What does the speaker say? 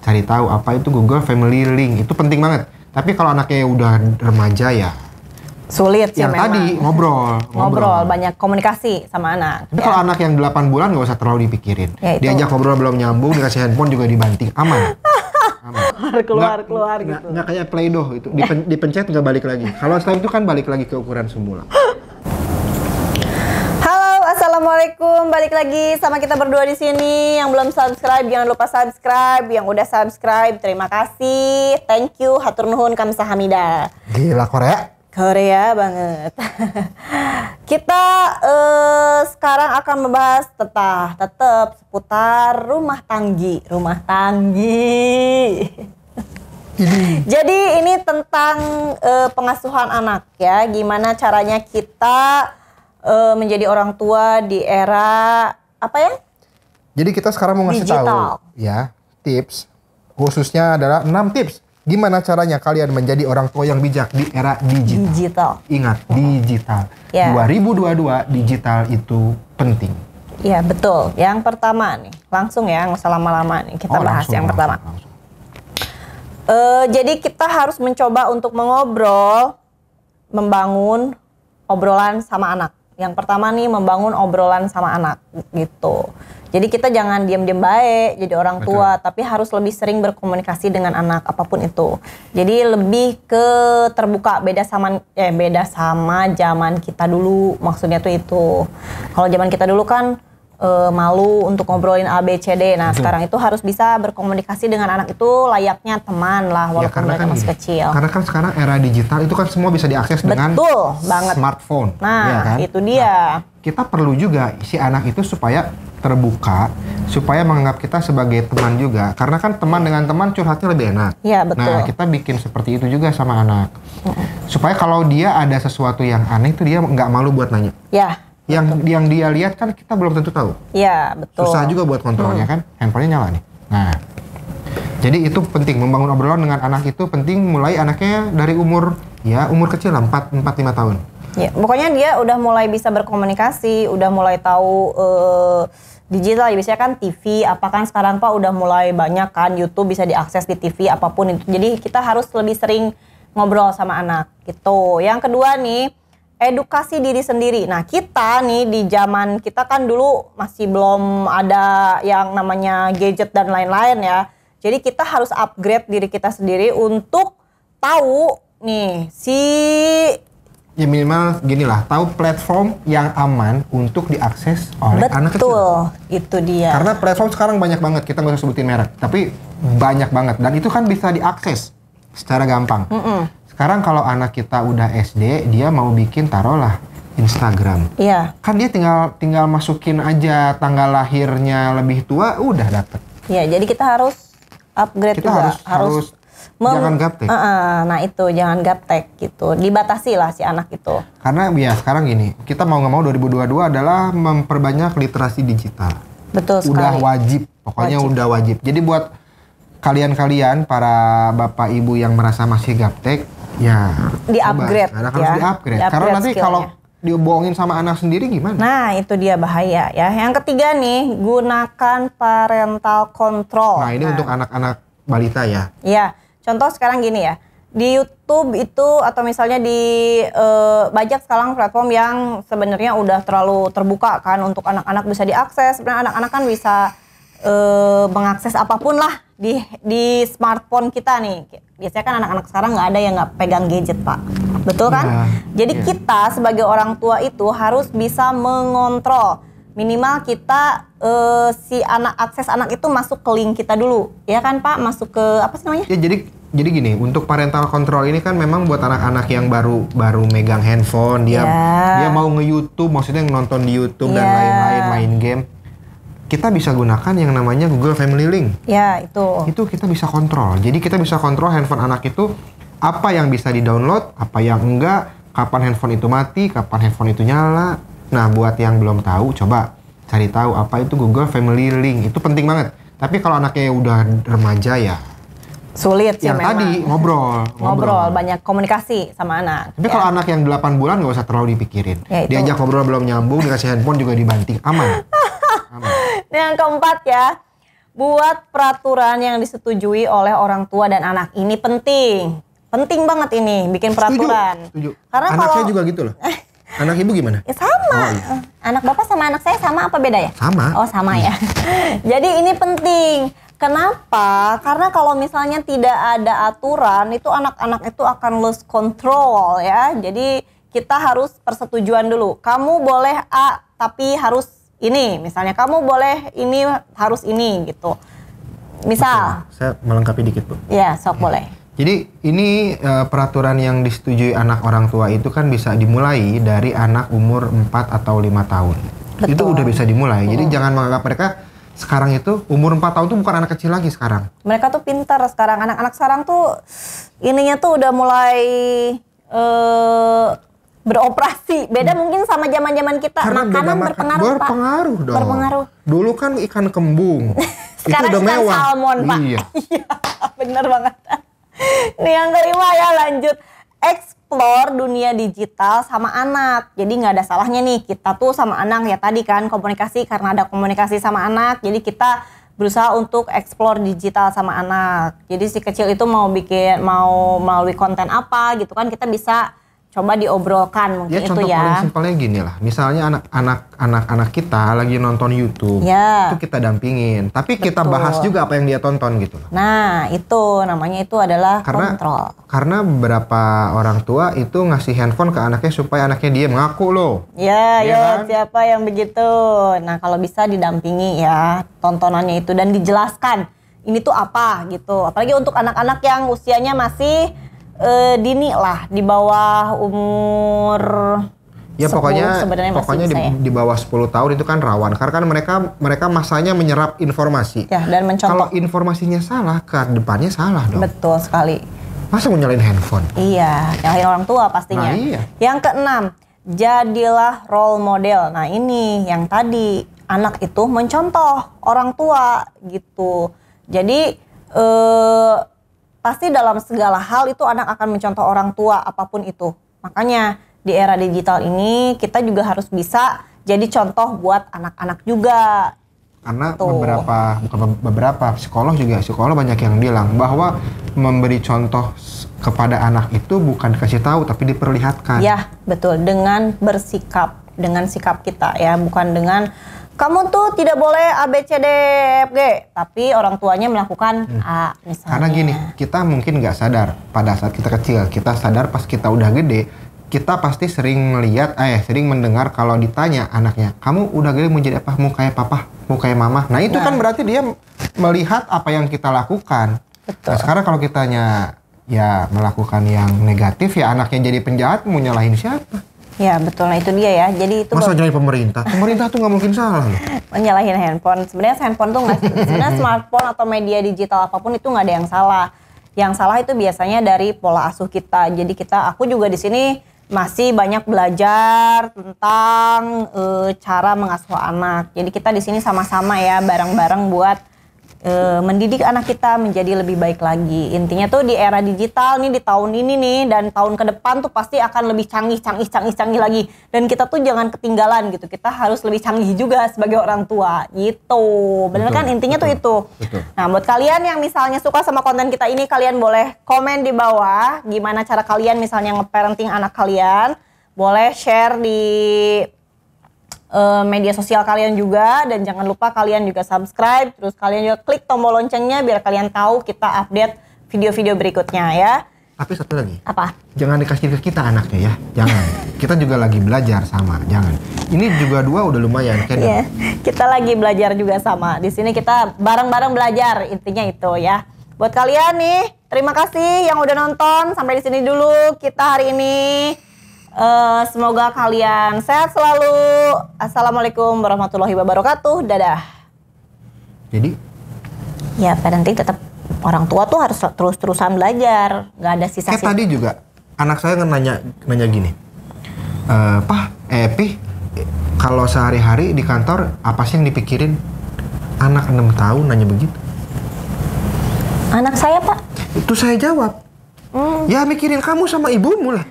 cari tahu apa itu Google Family Link. Itu penting banget. Tapi kalau anaknya udah remaja ya sulit sih yang memang. tadi ngobrol Banyak komunikasi sama anak. Tapi kalau anak yang 8 bulan nggak usah terlalu dipikirin. Ya, diajak ngobrol belum nyambung, dikasih handphone juga dibanting, aman. keluar gitu. Nggak kayak Play-Doh itu, dipencet nggak balik lagi. Kalau setelah itu kan balik lagi ke ukuran semula. Halo, assalamualaikum. Balik lagi sama kita berdua di sini. Yang belum subscribe jangan lupa subscribe. Yang udah subscribe terima kasih. Thank you. Hatur nuhun kamsahamnida. Gila Korea banget. Kita sekarang akan membahas tetap seputar rumah tanggi. Jadi ini tentang pengasuhan anak ya. Gimana caranya kita menjadi orang tua di era apa ya? Jadi kita sekarang mau ngasih tahu ya tips, khususnya adalah 6 tips. Gimana caranya kalian menjadi orang tua yang bijak di era digital. Ingat, digital. Yeah. 2022 digital itu penting. Iya, betul. Yang pertama nih, langsung ya, nggak usah lama-lama nih. Kita bahas yang pertama. Jadi kita harus mencoba untuk membangun obrolan sama anak. Yang pertama nih, membangun obrolan sama anak gitu. Jadi kita jangan diam-diam baik jadi orang tua, tapi harus lebih sering berkomunikasi dengan anak apapun itu. Jadi lebih ke terbuka, beda sama zaman kita dulu. Maksudnya tuh itu. Kalau zaman kita dulu kan malu untuk ngobrolin A, B, C, D. Nah, sekarang itu harus bisa berkomunikasi dengan anak itu layaknya teman lah, walaupun mereka masih kecil. Karena kan sekarang era digital itu kan semua bisa diakses dengan smartphone. Nah, ya kan? Itu dia. Kita perlu juga si anak itu supaya terbuka, supaya menganggap kita sebagai teman juga. Karena kan teman dengan teman curhatnya lebih enak. Iya, betul. Nah, kita bikin seperti itu juga sama anak. Supaya kalau dia ada sesuatu yang aneh itu dia nggak malu buat nanya. Ya. Yang dia lihat kan kita belum tentu tahu. Iya, betul. Susah juga buat kontrolnya kan. Handphonenya nyala nih. Nah, jadi itu penting, membangun obrolan dengan anak itu penting mulai anaknya dari umur kecil lah, 4-5 tahun. Ya, pokoknya dia udah mulai bisa berkomunikasi, udah mulai tahu digital. Biasanya kan TV, apa kan sekarang Pak udah mulai banyak kan YouTube bisa diakses di TV apapun itu. Jadi kita harus lebih sering ngobrol sama anak gitu. Yang kedua nih, edukasi diri sendiri. Nah, kita nih di zaman kita kan dulu masih belum ada yang namanya gadget dan lain-lain ya. Jadi kita harus upgrade diri kita sendiri untuk tahu nih ya minimal gini lah, tahu platform yang aman untuk diakses oleh anak kecil. Betul, itu dia. Karena platform sekarang banyak banget, kita nggak usah sebutin merek, tapi banyak banget. Dan itu kan bisa diakses secara gampang. Sekarang kalau anak kita udah SD, dia mau bikin taruhlah Instagram. Iya. Kan dia tinggal masukin aja tanggal lahirnya lebih tua, udah dapet. Iya, jadi kita harus upgrade juga. Harus jangan gaptek. Nah itu, jangan gaptek gitu. Dibatasi lah si anak itu. Karena ya sekarang gini, kita mau nggak mau 2022 adalah memperbanyak literasi digital. Betul sekali. Udah wajib, pokoknya udah wajib. Jadi buat kalian-kalian, para bapak ibu yang merasa masih gaptek, ya di-upgrade ya. Harus di-upgrade. Karena nanti kalau dibohongin sama anak sendiri gimana? Nah itu dia bahaya ya. Yang ketiga nih, gunakan parental control. Nah ini untuk anak-anak balita ya. Iya. Contoh sekarang gini ya, di YouTube itu atau misalnya di banyak sekarang platform yang sebenarnya udah terlalu terbuka kan untuk anak-anak bisa diakses. Sebenarnya anak-anak kan bisa mengakses apapun lah di smartphone kita nih. Biasanya kan anak-anak sekarang nggak ada yang nggak pegang gadget Pak, betul kan? Jadi kita sebagai orang tua itu harus bisa mengontrol. Minimal kita si akses anak itu masuk ke link kita dulu, ya kan Pak? Masuk ke apa sih namanya? Ya jadi gini, untuk parental control ini kan memang buat anak-anak yang baru megang handphone, dia mau nge-YouTube, maksudnya nonton di YouTube dan lain-lain, main game. Kita bisa gunakan yang namanya Google Family Link. Ya, itu. Itu kita bisa kontrol. Jadi kita bisa kontrol handphone anak itu apa yang bisa di-download, apa yang enggak, kapan handphone itu mati, kapan handphone itu nyala. Nah, buat yang belum tahu, coba cari tahu apa itu Google Family Link. Itu penting banget. Tapi kalau anaknya udah remaja ya sulit sih yang memang. tadi ngobrol banyak komunikasi sama anak. Tapi kalau anak yang 8 bulan nggak usah terlalu dipikirin. Diajak ngobrol belum nyambung, dikasih handphone juga dibanting, aman. Yang keempat ya, buat peraturan yang disetujui oleh orang tua dan anak. Ini penting. Penting banget ini bikin peraturan. Setuju. Karena Anak kalau saya juga gitu loh. Anak ibu gimana? ya sama. Oh, iya. Anak bapak sama anak saya sama apa beda ya? Sama. Oh sama ya. Jadi ini penting. Kenapa? Karena kalau misalnya tidak ada aturan, itu anak-anak itu akan lose control ya. Jadi kita harus persetujuan dulu. Kamu boleh A, tapi harus ini. Misalnya kamu boleh ini, harus ini gitu. Misal. Saya melengkapi dikit, Bu. Ya, sok boleh. Jadi ini peraturan yang disetujui anak orang tua itu kan bisa dimulai dari anak umur 4 atau 5 tahun. Betul. Itu udah bisa dimulai. Jadi jangan menganggap mereka sekarang itu umur 4 tahun tuh bukan anak kecil lagi sekarang. Mereka tuh pintar sekarang. Anak-anak sekarang tuh ininya tuh udah mulai beroperasi. Beda mungkin sama zaman-zaman kita. Karena Makanan berpengaruh, Pak. Berpengaruh dong. Berpengaruh. Dulu kan ikan kembung. Sekarang itu udah ikan mewah. salmon, Pak. Iya. Iya, bener banget. Nih yang kelima ya, lanjut. Explore dunia digital sama anak. Jadi nggak ada salahnya nih kita tuh sama anak ya tadi kan komunikasi, karena ada komunikasi sama anak. Jadi kita berusaha untuk explore digital sama anak. Jadi si kecil itu mau melalui konten apa gitu kan, kita bisa coba diobrolkan mungkin Ya itu contoh ya. paling simpelnya gini lah. Misalnya anak kita lagi nonton YouTube. Ya. Itu kita dampingin. Tapi kita Betul. bahas juga apa yang dia tonton gitu loh. Nah itu namanya itu adalah kontrol. Karena beberapa orang tua itu ngasih handphone ke anaknya supaya anaknya dia mengaku loh. Ya, Iya yo kan? siapa yang begitu. Nah kalau bisa didampingi ya tontonannya itu dan dijelaskan ini tuh apa gitu. Apalagi untuk anak-anak yang usianya masih dini lah, di bawah umur Ya 10 pokoknya sebenarnya masih bisa ya. di bawah 10 tahun itu kan rawan. Karena kan mereka masanya menyerap informasi. Ya, dan Kalau mencontoh. informasinya salah, ke depannya salah dong. Betul sekali. Masa mau nyalain handphone? Iya, nyalahin orang tua pastinya. Nah, iya. Yang keenam, jadilah role model. Nah ini yang tadi, anak itu mencontoh orang tua gitu. Jadi pasti dalam segala hal itu anak akan mencontoh orang tua apapun itu. Makanya di era digital ini kita juga harus bisa jadi contoh buat anak-anak juga. Karena Tuh. beberapa psikolog banyak yang bilang bahwa memberi contoh kepada anak itu bukan dikasih tahu tapi diperlihatkan. Ya, betul. Dengan bersikap, dengan sikap kita ya, bukan dengan kamu tuh tidak boleh A, B, C, D, F, G. Tapi orang tuanya melakukan A misalnya. Karena gini, kita mungkin nggak sadar pada saat kita kecil. Kita sadar pas kita udah gede, kita pasti sering mendengar kalau ditanya anaknya, kamu udah gede mau jadi apa? Mau kayak papa? Mau kayak mama? Nah itu kan berarti dia melihat apa yang kita lakukan. Betul. Nah sekarang kalau kitanya ya melakukan yang negatif, ya anaknya jadi penjahat, mau nyalahin siapa? Ya betul, nah itu dia ya. Jadi itu Masa nyalahin pemerintah? Pemerintah tuh nggak mungkin salah loh. menyalahin handphone. Sebenarnya handphone tuh nggak, sebenarnya smartphone atau media digital apapun itu nggak ada yang salah. Yang salah itu biasanya dari pola asuh kita. Jadi aku juga di sini masih banyak belajar tentang cara mengasuh anak. Jadi kita di sini sama-sama ya bareng-bareng buat mendidik anak kita menjadi lebih baik lagi. Intinya tuh di era digital nih, di tahun ini nih dan tahun ke depan tuh pasti akan lebih canggih lagi. Dan kita tuh jangan ketinggalan gitu. Kita harus lebih canggih juga sebagai orang tua gitu. Bener kan intinya tuh itu. Betul. Nah buat kalian yang misalnya suka sama konten kita ini, kalian boleh komen di bawah gimana cara kalian misalnya nge-parenting anak kalian. Boleh share di media sosial kalian juga, dan jangan lupa kalian juga subscribe, terus kalian juga klik tombol loncengnya biar kalian tahu kita update video-video berikutnya ya. Tapi satu lagi, Apa? jangan dikasih ke kita anaknya ya, jangan. Kita juga lagi belajar sama, jangan. Ini juga 2 udah lumayan kan? Iya, kita lagi belajar juga sama. Di sini kita bareng-bareng belajar, intinya itu ya. Buat kalian nih, terima kasih yang udah nonton. Sampai di sini dulu kita hari ini. Semoga kalian sehat selalu. Assalamualaikum warahmatullahi wabarakatuh. Dadah. Jadi Ya parenting tetap orang tua tuh harus terus-terusan belajar. Gak ada sisa-sisa. kayak tadi juga anak saya nanya gini, Pi, kalau sehari-hari di kantor apa sih yang dipikirin? Anak 6 tahun nanya begitu. Anak saya, Pak. Itu saya jawab, ya mikirin kamu sama ibumu lah.